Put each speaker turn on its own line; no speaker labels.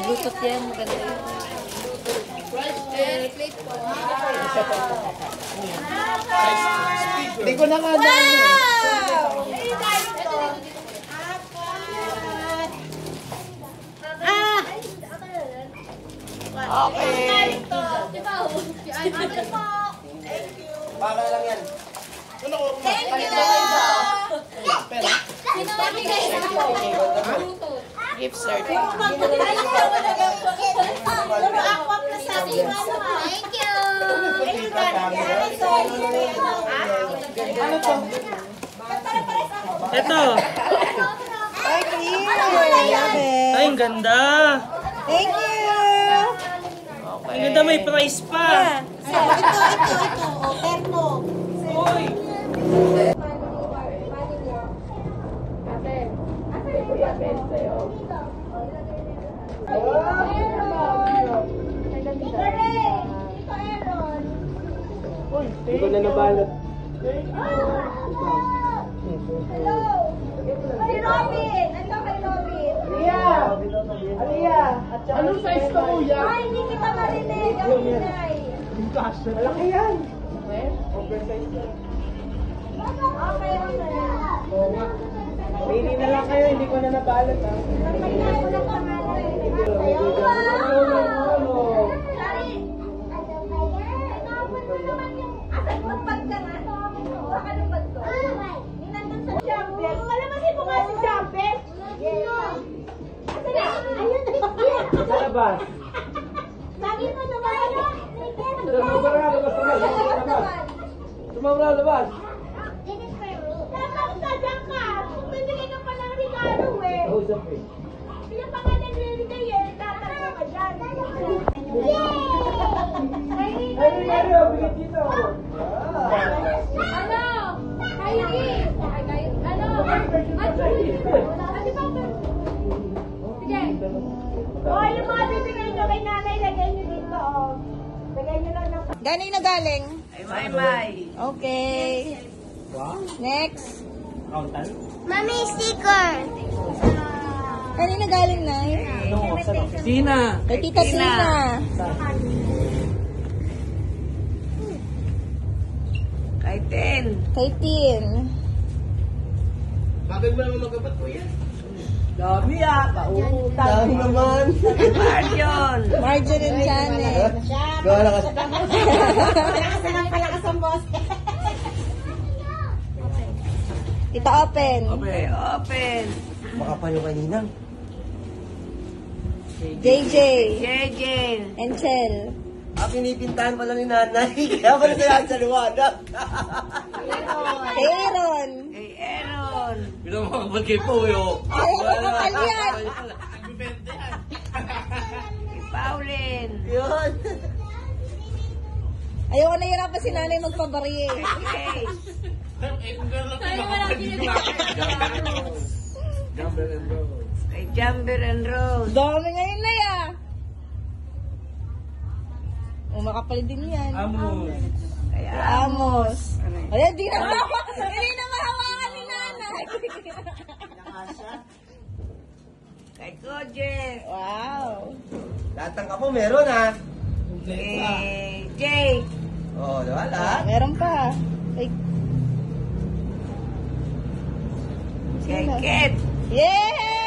Bluetooth yan, maganda yun.
Hindi ko na nga dahil. Okay. Baka lang yan.
Thank you!
Gift cert.
Thank you!
Ano to?
Ito.
Ay, clear.
Ay, ang ganda.
Thank you.
Ang ganda, may price pa.
Ito. O, terno.
Uy!
Hindi ko na nabalot.
Si Robin! Ito kay Robin!
Aliyah! Anong size to, kuya?
Ay, hindi kita marinig! Ang inay!
Malaki yan. Oversize yan.
Okay,
Oo nga. Pili na lang kayo, hindi ko na nabalot ha. Sa labas. Sumabra labas. Usap eh. Ay, bigyan dito.
Yung mga bibigay nyo kay nanay, lagay nyo dito, oh. Lagay nyo lang ng...
Galing na galing.
May.
Okay.
Wow.
Next.
Countan?
Mami, sticker!
Kanina galing na.
Sina.
Kay Tita Tina.
Kay Ten.
Kay Tin.
Bagay mo naman magabat ko yan.
Dami
Dami naman.
Marion.
Marjorie Janet.
Gawa na kasi.
Palakas ang boss. Tita Open.
Open.
Baka pa yung kanina.
JJ.
JJ.
Enchel.
Pinipintahan pala ni nanay. Kaya pala sa sa liwanag.
Kay Aaron.
Kay Aaron.
Pinamakapat kay Puyo.
Ay, kapal yan.
Kay Pauline.
Yun.
Ayaw na hirapan si nanay magpabari eh.
Okay. Kay Jumper and Rose.
Dami ngayon na ya. Makapal din yan.
Amos.
Kay
Amos. Ay, hindi na mahawakan ni nanay.
Kay Koje.
Wow.
Lahat ng kapo meron ha.
Kay Jake.
Oh, diba lahat?
Meron pa. Ay,
Kay Kit.
yeah!